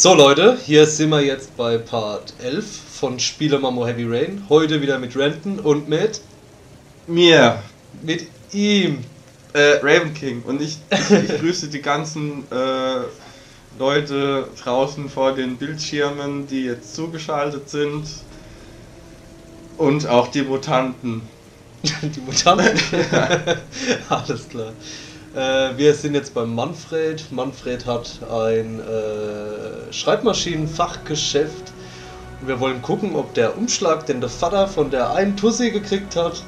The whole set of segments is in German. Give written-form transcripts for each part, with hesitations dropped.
So Leute, hier sind wir jetzt bei Part 11 von Spielemamo Heavy Rain. Heute wieder mit Renton und mit ihm. Raven King. Und ich grüße die ganzen Leute draußen vor den Bildschirmen, die jetzt zugeschaltet sind. Und auch die Mutanten. Die Mutanten? Alles klar. Wir sind jetzt beim Manfred. Manfred hat ein Schreibmaschinenfachgeschäft. Und wir wollen gucken, ob der Umschlag, den der Vater von der einen Tussi gekriegt hat,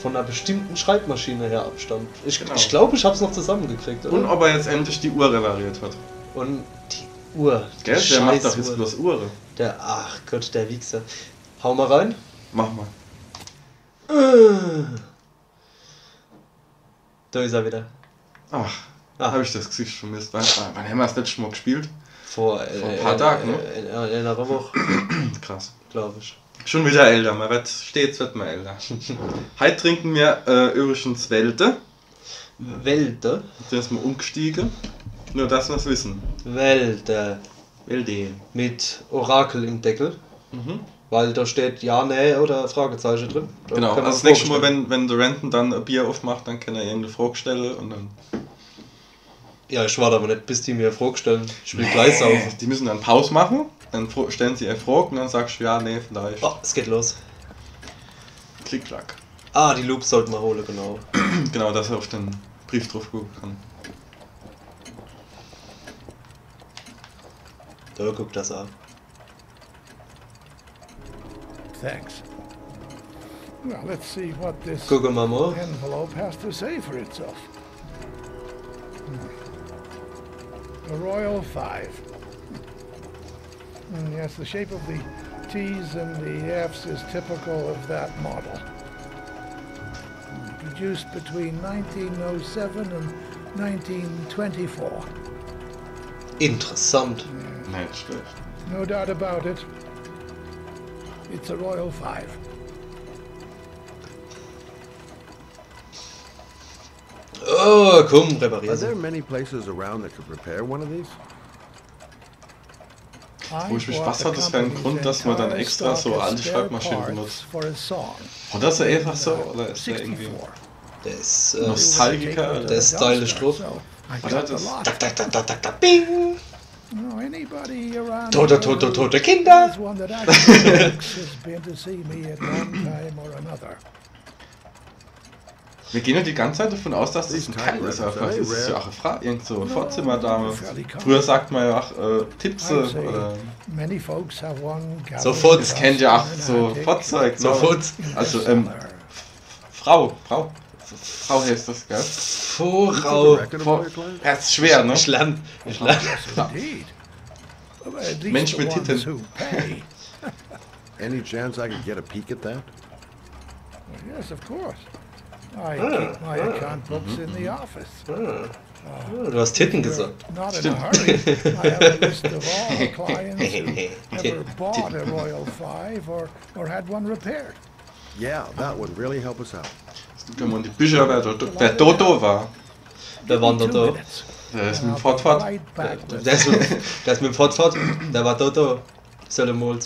von einer bestimmten Schreibmaschine her abstammt. Ich glaube, ich habe es noch zusammengekriegt, oder? Und ob er jetzt endlich die Uhr repariert hat. Und die Uhr. Gell? Der macht doch jetzt bloß Uhren. Ach Gott, der Wichser. Hau mal rein. Mach mal. Da ist er wieder. Ach, habe ich das Gesicht vermisst. Wann haben wir das letzte Mal gespielt? Vor ein paar Tagen, ne? In einer Woche. Krass. Glaube ich. Schon wieder älter, man wird stets älter. Heute trinken wir übrigens Welte. Welte? Da ist mal umgestiegen. Nur, dass wir es wissen. Welte. Welte. Mit Orakel im Deckel. Mhm. Weil da steht Ja, Nee oder Fragezeichen drin. Da genau, also das nächste Mal, wenn der Renton dann ein Bier aufmacht, dann kann er irgendeine Frage stellen und dann... Ja, ich warte aber nicht, bis die mir eine Frage stellen. Ich will gleich saufen. Die müssen dann Pause machen, dann stellen sie eine Frage und dann sagst du ja, nee, vielleicht. Oh, es geht los. Klick, klack. Ah, die Loops sollten wir holen, genau. Genau, dass er auf den Brief drauf gucken kann. Da guckt das an. Thanks. Well, let's see what this Gucken wir mal. envelope has to say for itself. A Royal 5. Yes, the shape of the T's and the F's is typical of that model. Produced between 1907 and 1924. Interessant. Nicht schlecht. No doubt about it. It's a Royal 5. Oh, komm, Are reparieren. there many places around that could repair one of these? Wo ich mich was hat, ist kein Grund, dass man dann extra so alte Schreibmaschinen benutzt. Oder ist er einfach so? Oder ist er irgendwie Der ist Nostalgiker? Oder? der ist stylisch drauf. Oder das? Bing! Tote, tote, tote Kinder! Wir gehen ja die ganze Zeit davon aus, dass das ein Kerl ist, aber vielleicht ist es ja auch eine Frau, irgend so eine Vorzimmerdame. Früher sagt man ja auch Tipse oder... Sofort. Das kennt ja auch so Fortzeug. Sofort. Also, Frau heißt das, gell? Frau. Ja, ist schwer, ne? Ich lerne. Mensch mit Titeln. Any chance I could get a peek at that? Yes, of course. I keep my account books in the office. Du hast Titten gesagt. Not in a hurry. I have a list of all the clients who ever bought a Royal 5 or had one repaired. Yeah, that would really help us out. Wenn man die Bücher, wer Dodo war. Wer war denn da? Der ist mit dem Fortfahrt. Der ist mit dem Fortfahrt. Der war da. Soll mal.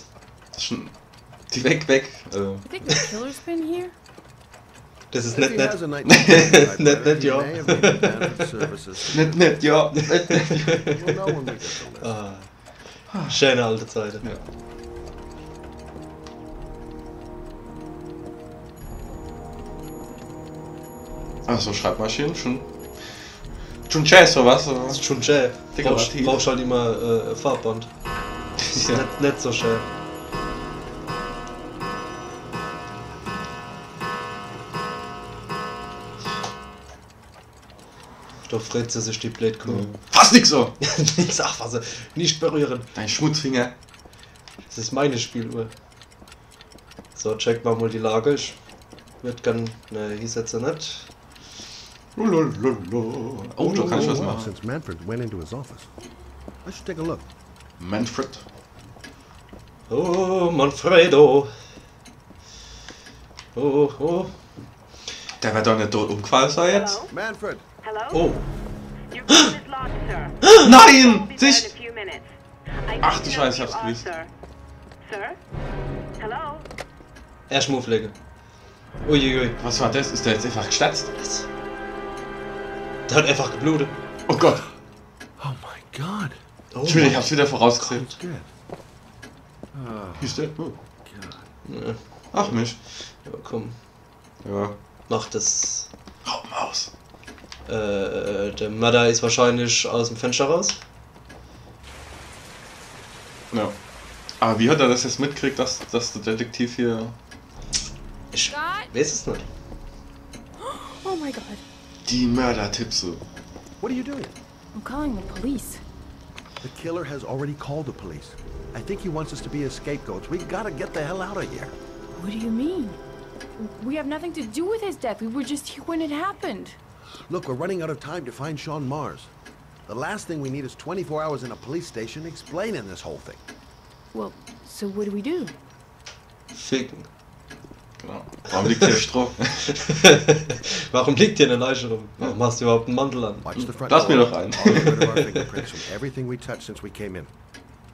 Die weg. I think the killer's been here. Das ist If nicht he has a nett. night Nett, ja. he may have needed bandit services. Nicht, ja. We'll know when we get the list. Schöne alte Zeit. Ja. Also Schreibmaschinen schon Jazz oder was? Das ist schon schön. Dekorativ. Brauchst halt immer Farbband. Das ist Ja. nicht so schön. Da fretzt sich die Blättkuh. Fass nix so! Ich sag was, nicht berühren. Dein Schmutzfinger. Das ist meine Spieluhr. So, check mal die Lage. Ich würde gern. Ne, hieß jetzt ja nicht. Oh, da kann ich was Well, machen. since Manfred went into his office, let's take a look. Manfred. Oh, Manfredo. Oh. Der wird doch nicht tot umgefallen sein jetzt? Hello? Manfred! Hello? Oh. Your phone is locked, sir. Nein! Be there in Sich! a few minutes. Ach du Scheiße, ich hab's gewusst. Sir? Hello? Er Schmufflege. Uiuiui. Was war das? Ist der jetzt einfach gestatzt? Der hat einfach geblutet. Oh Gott. Oh my God. Oh, Entschuldigung, ich hab's wieder vorausgesehen. It's good. Ist der? Oh. Ja. Ach Mensch. Ja, komm. Ja. Mach das. Raubmaus. Der Mörder ist wahrscheinlich aus dem Fenster raus. Ja. Aber wie hat er das jetzt mitgekriegt, dass der Detektiv hier... Ich Scott? weiß es nicht. Oh my God. Die Mördertipps. What are you doing? I'm calling the police. The killer has already called the police. I think he wants us to be his scapegoats. We gotta get the hell out of here. What do you mean? We have nothing to do with his death. We were just here when it happened. Look, we're running out of time to find Sean Mars. The last thing we need is 24 hours in a police station explaining this whole thing. Well, so what do we do? Ficken. Genau. Warum liegt hier Stroh? Warum liegt hier eine Leiche rum? Warum hast du überhaupt einen Mantel an? Watch the front Lass mir door. doch ein. I'll get rid of our fingerprints from everything we touched since we came in.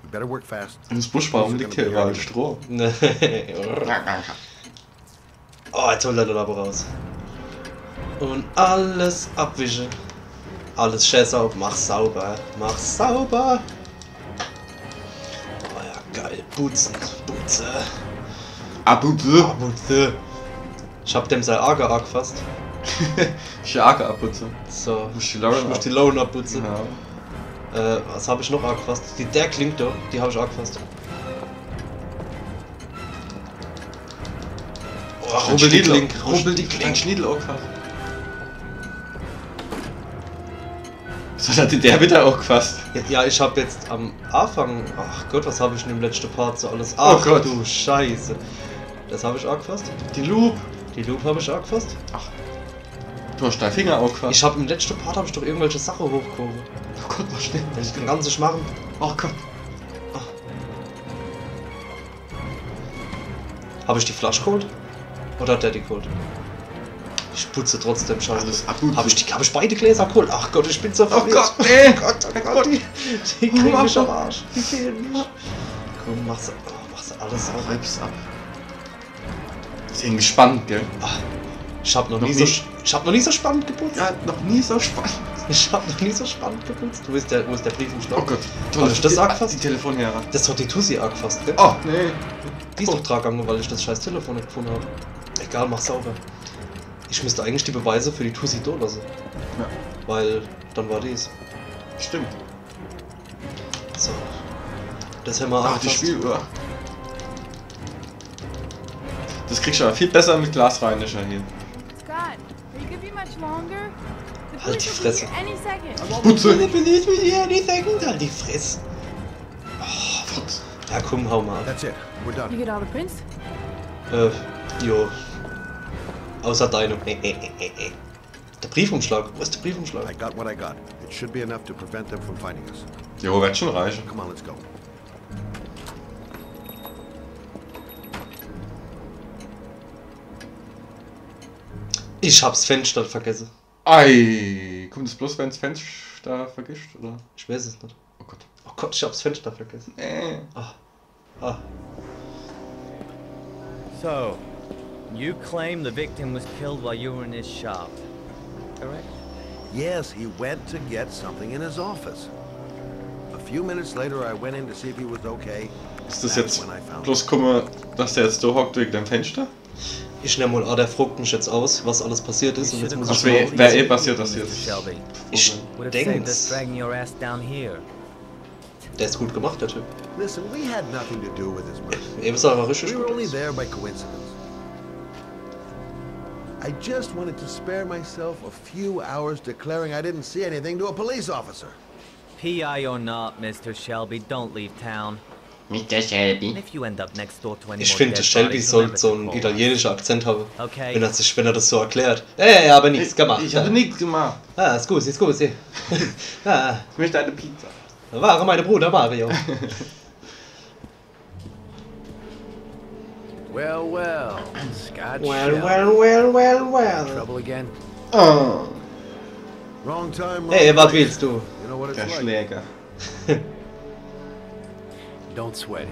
We better work fast. Das Busch, warum liegt hier überall Stroh? Oh, jetzt holt er den aber raus. Und alles abwischen. Alles schön sauber. Mach sauber. Mach sauber. Oh ja, geil. Putzen. Putze. Abputze. Putze. Ich hab dem sein Arger angefasst. Scharke abputze. So. Muss die Ich Lauren muss die Laune abputzen. Ja. Was habe ich noch angefasst? Der klingt doch. Die habe ich angefasst. Oh, rubbel die Klink. Rubbel die Klink. Schniedel auch gefasst. So hat der wieder auch gefasst. Ja, ich habe jetzt am Anfang... Ach Gott, was habe ich denn im letzten Part so alles... Oh Ach Gott. du Scheiße. Das habe ich angefasst. Die Loop. Die Loop habe ich angefasst. Du hast deinen Finger auch gefasst. Ich habe im letzten Part habe ich doch irgendwelche Sachen hochgehoben. Oh Gott, was stimmt? Das kann ganz nicht machen. Oh Gott. Habe ich die Flasche geholt? Oder hat der die geholt? Ich putze trotzdem Scheiße. Alles abputzen. Hab ich beide Gläser geholt? Ach Gott, ich bin so Oh verwirrt. Gott, nee. Oh Gott, die kriegen mich am Arsch. Die fehlen mich. Komm, mach's alles auf. Reib's ab. Ist irgendwie spannend, gell? Ich hab noch Noch nie nicht. so spannend geputzt. Ja, noch nie so spannend. Ich hab noch nie so spannend geputzt. Wo ist der Briefumschlag? Oh Gott. Hab ich das angefasst? Die Telefonhörer. Das hat die Tussi angefasst, gell? Oh, nee. Die ist doch traggegangen, weil ich das scheiß Telefon nicht gefunden habe. Egal, mach sauber. Ich müsste eigentlich die Beweise für die Tussi da lassen. Ja. Weil dann war dies. Stimmt. So. Das haben wir Ach, die angefasst. Spieluhr. Das kriegst du aber viel besser mit Glasreiniger hier. Scott, are you gonna be much longer? The Halt die police will be Fresse. here any second. Putze. Halt die Fresse. Putz. Ja, komm, hau mal ab. That's it. We're You done. get all the prints? Jo. Außer deinem. Der Briefumschlag. Wo ist der Briefumschlag? I got what I got. It should be enough to prevent them from finding us. Jo, wird schon reichen. Come on, let's go. Ich hab's Fenster vergessen. Ei, kommt es bloß, wenn das Fenster vergischt, oder? Ich weiß es nicht. Oh Gott. Oh Gott, ich hab's Fenster vergessen. Ah. So, you claim the victim was killed while you were in his shop, correct? Yes, he went to get something in his office. A few minutes later, I went in to see if he was okay. Ist das That's jetzt when I found bloß komme, dass der jetzt da hockt wegen dem Fenster? Ich nehme mal an, der fragt mich jetzt aus, was alles passiert ist. Und jetzt muss Ach, ich wer eh passiert das Mr. jetzt? Shelby. Ich Would have saved us denk's. dragging your ass down here. Der ist gut gemacht, der Typ. Listen, we had nothing to do with his murder. Eben ist aber richtig We were gut. only there by coincidence. I just wanted to spare myself a few hours declaring I didn't see anything to a police officer. PI or not, Mr. Shelby, don't leave town. Mr. Shelby. And if you end up next door to any Ich more finde, dead Shelby bodies, soll remember so to einen call. italienischen Akzent haben. Okay. Wenn er das so erklärt. Ich habe nichts gemacht. Ich habe nichts gemacht. Ah, scusi. Ah, Ich möchte eine Pizza. war meine Bruder Mario. Well, Scott Well. Trouble again? Oh, Wrong time, wrong Hey, was place. willst du? You know what it's der like. Schläger. don't sweat it.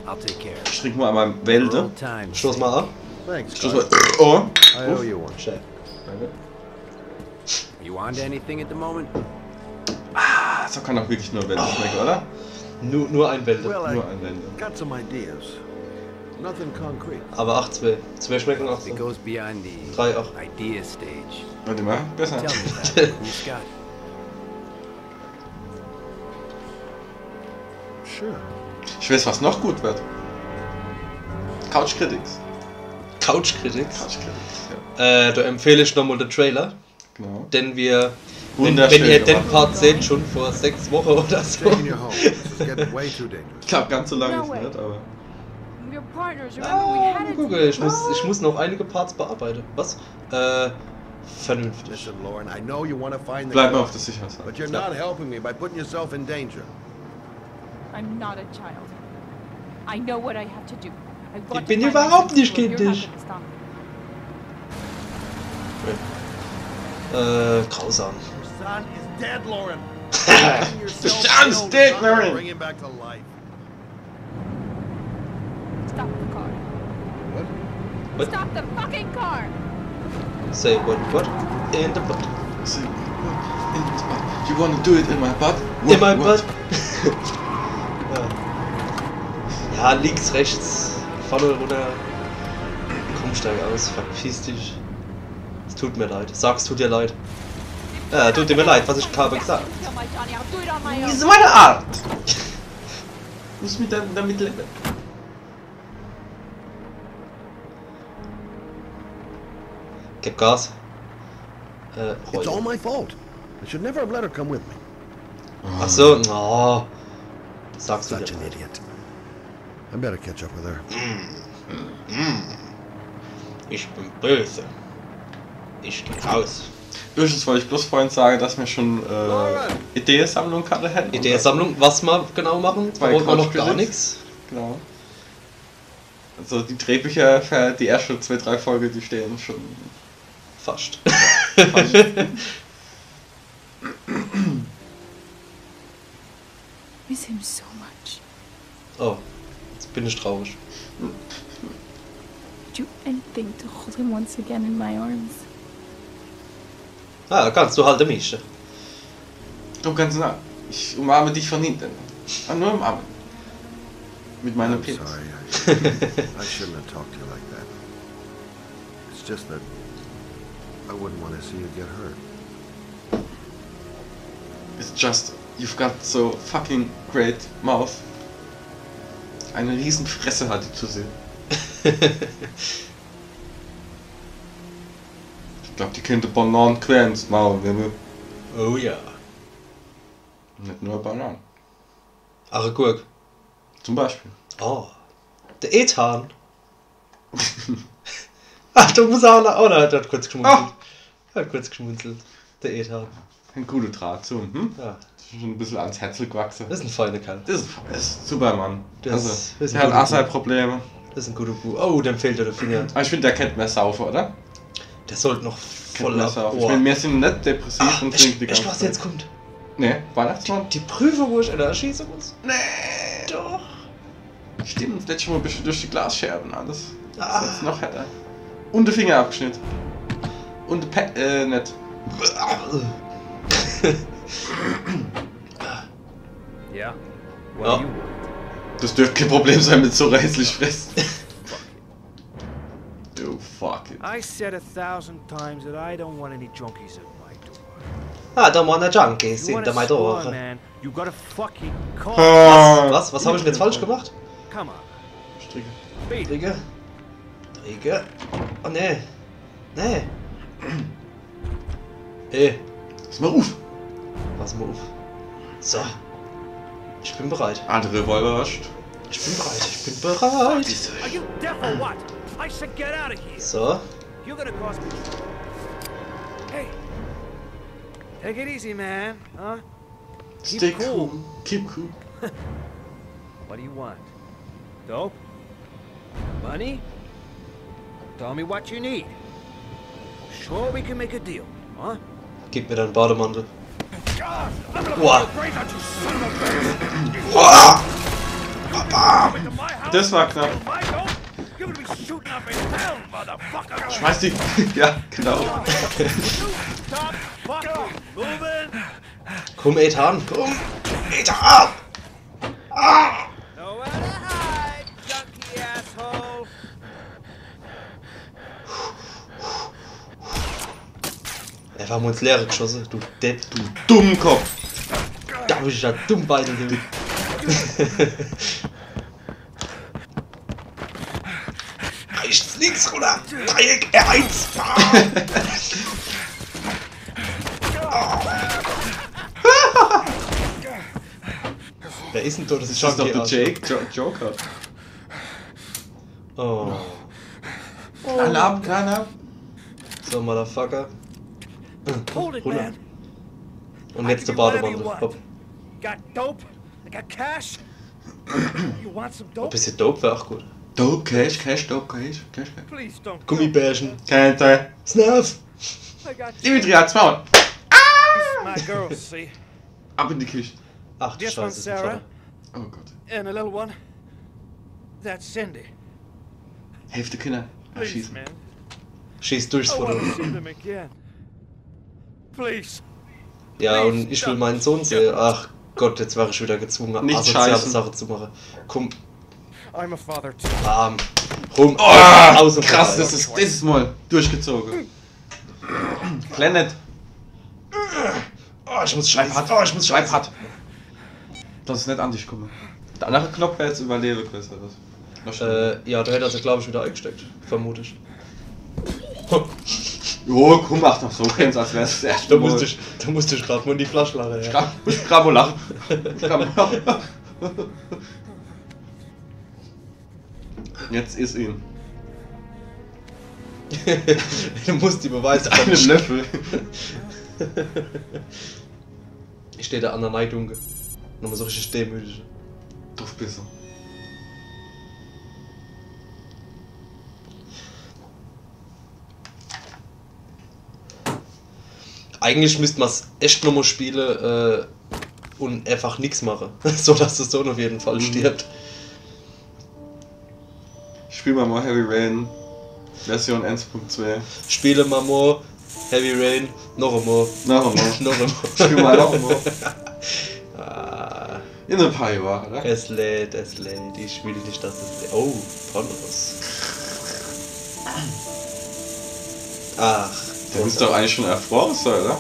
I'll take care of it. Ich trinke mal einmal Wälde. Old times. Stoß mal ab. Thanks, Stoß Scott. mal. Oh. I owe you one. Schön. Danke. You on to anything at the moment? So kann doch wirklich nur Wälde schmecken, oder? Nur ein Wälder. Well, Nur I ein Wälde. got some ideas. Nothing concrete. Aber 8, 2. 2 schmecken auch so. It goes beyond the 3 auch. idea stage. Warte mal, besser. Tell me that, cool Scott. Sure. Ich weiß, was noch gut wird. Couch Critics. Couch Critics. Couch Critics, ja. Da empfehle ich nochmal den Trailer. Genau. Denn wir, wenn Wunderschön ihr den gemacht. Part seht, schon vor 6 Wochen oder so. Taking you home. This is getting way too dangerous. Ich glaube, ganz so lange No ist way. nicht, aber. We're partners. Remember, we Ah, had it gucke, together. ich muss noch einige Parts bearbeiten. Was? Vernünftig. Listen, Lauren, I know you want to find the Bleib mal car, auf der Sicherheit. but you're not helping me by putting yourself in danger. I'm not a child. I know what I have to do. I Ich want bin to find überhaupt my nicht sister. You're not kindisch. gonna stop me. Grausam. Your son is dead, Lauren. The son's dead, Lauren. Bring him back to life. Stop the car. What? Stop the fucking car! Say what? In the butt. So, you wanna do it in my butt? In my What? butt. Ja, links, rechts. Vorne, runter. Komm, steig aus. Verpiss dich. Es tut mir leid. Sag's, tut dir leid. Tut mir leid, was ich habe gesagt. Kill my Johnny. I'll do it on my Das own. ist meine Art! Du musst mit damit leben. Gib Gas. It's all my fault. I should never have let her come with me. Ach so, oh. Sagst du Such dir an leid. idiot. I better catch up with her. Ich bin böse. Ich geh raus. Übrigens wollte ich bloß vorhin sagen, dass wir schon Ideensammlung gerade hätten. Ideensammlung, was wir genau machen? Da Bei brauchen wir noch Couch gar Critics. nichts. Genau. Also die Drehbücher für die erste 2, 3 Folge, die stehen schon Fast. fast. Miss him so much. Oh, jetzt bin ich traurig. Do anything to hold him once again in my arms. Ah, kannst du halt mich. Du kannst nah. Ich umarme dich von hinten. Nur umarmen. Mit meiner I'm Penis. sorry. I shouldn't have talked to you like that. It's just that I wouldn't want to see you get hurt. It's just, you've got so fucking great mouth. Eine riesen Fresse hat die zu sehen. Ich glaube, die könnte Bananen quer ins Maul, wenn Oh ja. nicht nur Bananen. Aragurk. Zum Beispiel. Oh. Der Ethan. Ach, du musst auch noch. Oh nein, der hat kurz geschmunzelt. Er hat kurz geschmunzelt. Der Ethan. Ein guter Draht zu. Ja. Ist schon ein bisschen ans Herz gewachsen. Das ist ein feiner Kerl. Das ist super, Mann. Das Also, ist der ein hat guter auch seine Probleme. Das ist ein guter Bu. Oh, dem fehlt ja der Finger. Aber ich finde, der kennt mehr saufen, oder? Der sollte noch Kennt voll mehr ab. saufen. Oh. Ich meine, wir sind nicht depressiv und trinken die Echt, ganze was jetzt kommt? Ne, Weihnachtsmann? Die Prüfung, wo ich in der Erschießung muss? Nee. Doch. Stimmt, letztes Mal bist du durch die Glasscherben alles. Das Ah. ist jetzt noch härter. Und der Finger abgeschnitten. Und nicht. Yeah? Oh. What do you want? Das dürfte kein Problem sein mit so reißlich fressen. Du fuck it. I said 1,000 times that I don't want any junkies at my door. Ah, da waren Junkies You hinter wanna meiner score, Tore. man? You gotta fucking call. Was habe ich denn jetzt falsch gemacht? Come on. Stricke. Beat it. Drücke. Drücke. Oh ne. Nee. Pass mal auf. Pass mal auf. So. Ich bin bereit. Andere Revolver wascht. Ich bin bereit. Ich bin bereit. Are you deaf or what? I said get out of here. So. You're gonna cost me. Hey. Take it easy, man. Huh? Stay cool. Keep cool. What do you want? Dope? Money? Tell me what you need. Sure, we can make a deal, huh? Gib mir deinen Bademantel. I'm gonna Wow. blow your brains out, you son of a bitch! Das war knapp. Schmeiß die. Ja, genau. Komm, Ethan, komm! Ethan! Ah! Wir haben uns leere geschossen, du Depp, du Dummkopf. Da hab ich ja Dummbeitel, du. Rechts, links, runter! Dreieck, R1! Wer ist denn da? Das ist Das ist doch der Junkie, Joker. Oh. Alarm. So, Motherfucker. Hold it, Runter. man. Und jetzt der Bademantel. Hopp. Got dope? I got cash? You want some Ein dope? bisschen Dope wäre auch gut. Dope, Cash, Dope, Cash. Please don't. Gummibärchen. Kente. Snuff. I got Dimitri hat's Maul. my girls, see? Ab in die Küche. Ach du This one's Scheiße. Sarah, Oh Gott. and a little one. That's Cindy. Hälfte Kinder. Please, Erschießen. man. Schieß durchs I Foto. want to see them again. Please. Ja, und ich will meinen Sohn sehen. Ach Gott, jetzt war ich wieder gezwungen, Nicht asoziale scheißen. Sache zu machen. Komm, I'm a father too. rum. Oh, Aus und krass, vorbei. das ist mal durchgezogen. Planet. Oh, ich muss Schreib scheißen. hart. Oh, ich muss Schreib scheißen. hart. Dass es nicht an dich komme. Der andere Knopf wäre jetzt überleben gewesen. Noch schlimmer. Ja, da hätte er sich, glaube ich, wieder eingesteckt. Vermute ich. Jo, komm, mach doch so, kennst als wär's das erste Da Mal. musste ich gerade mal in die Flasche lachen. Ja. Grabo lachen. Jetzt ist ihn. Du musst die Beweise Einen Löffel. Ich stehe da an der Neidunge. Nochmal so richtig demütig. Drauf besser. Eigentlich müsste man es echt nochmal spielen und einfach nichts machen. So dass der Sohn auf jeden Fall stirbt. Spiel mal Heavy Rain. Version 1.2. Spiele mal mal Heavy Rain, noch einmal. Noch einmal. Noch einmal. Spiel mal noch einmal. Ah, In ein paar Jahren, oder? es lädt. Ich will nicht, dass es lädt. Oh, Ponros. Ach, Der müsste doch eigentlich schon erfroren sein, oder?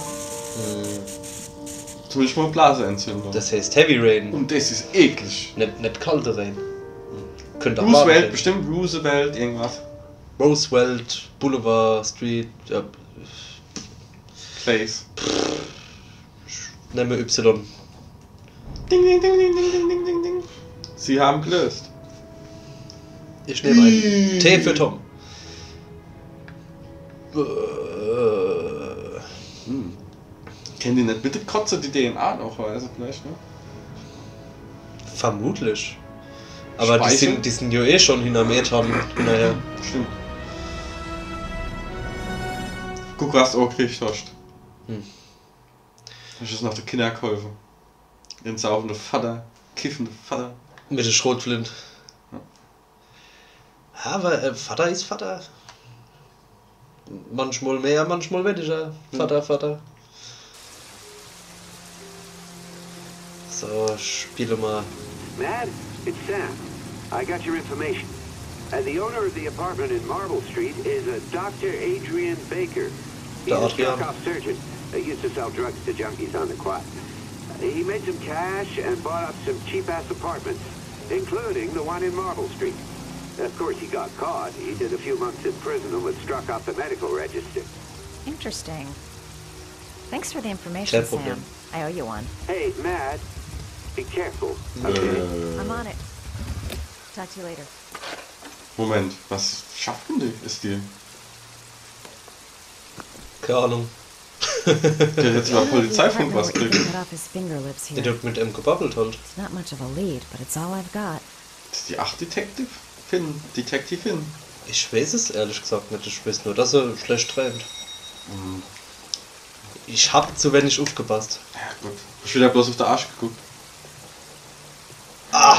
Zumindest mal Blasenentzündung. Das heißt Heavy Rain. Und das ist eklig. Nicht kalte Rain. Könnte auch Roosevelt, warm bestimmt Roosevelt, irgendwas. sein. Roosevelt, Boulevard, Street, Place. nehmen wir Y. Ding, ding, ding, ding, ding, ding, ding, ding, ding. Sie haben gelöst. Ich nehme einen T für Tom. Kennen die nicht bitte Kotze die DNA noch, also vielleicht, ne? Vermutlich. Aber Speichel? die sind ja eh schon hinterm Ethan hinterher. Stimmt. Guck, was du auch gekriegt hast. Das ist noch der Kinder geholfen. Den saufende Vater, kiffende Vater. Mit der Schrotflint. Ja, aber Vater ist Vater. Manchmal mehr, manchmal weniger. Vater. So, spiele mal. Mad, it's Sam. I got your information. The owner of the apartment in Marble Street is a Dr. Adrian Baker. He's a Adrian. struck-off surgeon. He used to sell drugs to junkies on the quad. He made some cash and bought up some cheap-ass apartments, including the one in Marble Street. Of course, he got caught. He did a few months in prison and was struck off the medical register. Interesting. Thanks for the information, Kein Problem. Sam. I owe you one. Hey, Mad, be careful, okay? I'm on it. Talk to you later. Moment, was schafft denn die? Ist die? Keine Ahnung. Der hat jetzt über Polizeifunk was Cut gekriegt. off his finger lips Der here. wird mit M gebabbelt halt. It's not much of a lead, but it's all I've got. Das ist die 8 Detective? Detective Finn. Ich weiß es ehrlich gesagt nicht. Ich weiß nur, dass er schlecht träumt. Ich hab zu wenig aufgepasst. Ja gut. Ich wieder bloß auf den Arsch geguckt. Ah!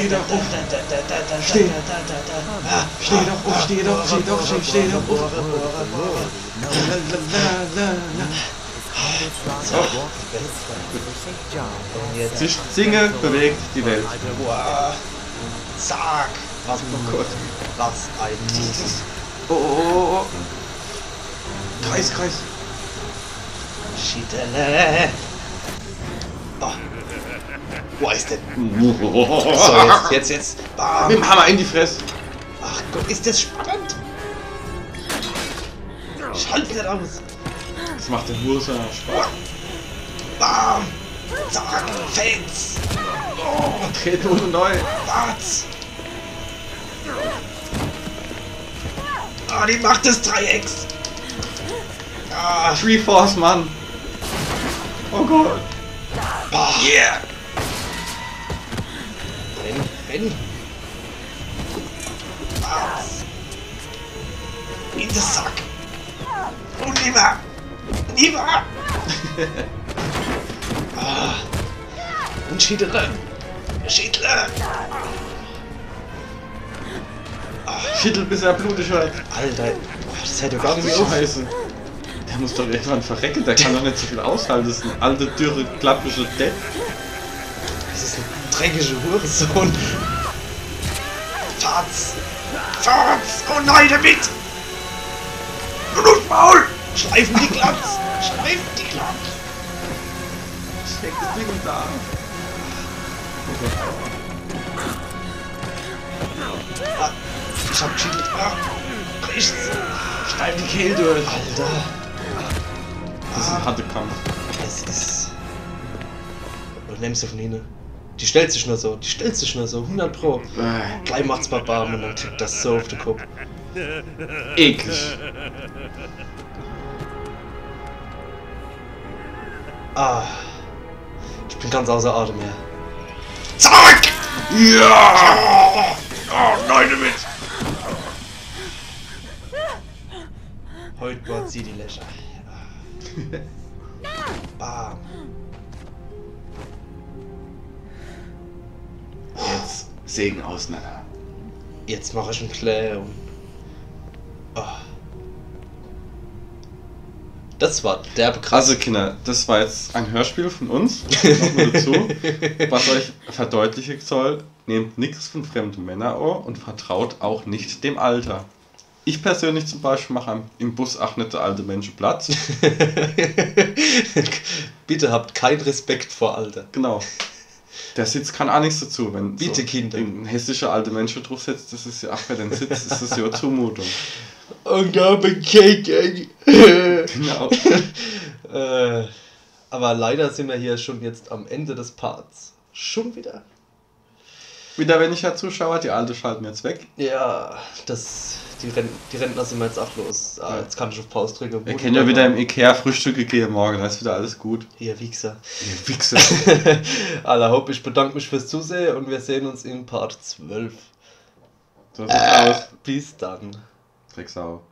Steh doch auf! Steh doch auf, steh doch auf! So. Sich Singe bewegt die Welt. Boah. Zack. Was ein dieses. Oh. Kreis. Schiedele. Oh. Wo ist denn? So, jetzt. Bam. Mit dem Hammer in die Fresse. Ach Gott, ist das spannend. Schalt nicht aus. Das macht den Hursa Spaß. Bam. Zack. Fels. Oh, treten ohne neu. Was? Ah, die Macht des Dreiecks. Ah. Treeforce, Mann. Oh Gott. Oh, yeah. Renn. Was? In den Sack. Und lieber. Ah. Und Schiedele. Schüttel bis er blutig wird. Alter, das hätte gar nicht mehr auf. Scheiße. Der muss doch irgendwann verrecken, der kann doch nicht so viel aushalten. Das ist ein alter, dürre, klappische Depp. Das ist ein dreckiger Hurensohn. Fatz! Oh nein, damit! Blutmaul! Schleifen die Glanz! Steck das Ding da. Ah, ich hab geschieden. Rechts! Schneid die Kehle durch. Alter! Das ist ein harter Kampf. Es ist... Und nimmst du von ihnen. Die stellt sich nur so, 100 Pro. Gleich macht's Barbaren und dann kriegt das so auf den Kopf. Eklig. Ah. Ich bin ganz außer Atem her. Zack! Ja! Oh, nein damit! Heute bohrt sie die Löcher. Bam. Jetzt Segen auseinander. Jetzt mache ich einen Clown. Oh. Das war derbe krass. Also Kinder, das war jetzt ein Hörspiel von uns. Nochmal dazu. Was euch verdeutlichen soll, nehmt nichts von fremden Männern an und vertraut auch nicht dem Alter. Ich persönlich zum Beispiel mache im Bus auch nicht der alte Menschen Platz. Bitte habt keinen Respekt vor Alter. Genau. Der Sitz kann auch nichts dazu, wenn bitte so Kinder. Ein hässlicher alter Mensch drauf sitzt, das ist ja auch für den Sitz, das ist ja eine Zumutung. Und habe Cake. Genau. Aber leider sind wir hier schon jetzt am Ende des Parts. Schon wieder. Wieder weniger Zuschauer, die Alte schalten jetzt weg. Ja, die Rentner sind wir jetzt auch los. Ah, jetzt kann ich auf Pause drücken. Wir können ja wieder im Ikea Frühstücke gehen morgen, da ist wieder alles gut. Ihr Wichser. Ihr Wichser. Aller Hope, ich bedanke mich fürs Zusehen und wir sehen uns in Part 12. So sieht's aus. Bis dann. Drecksau.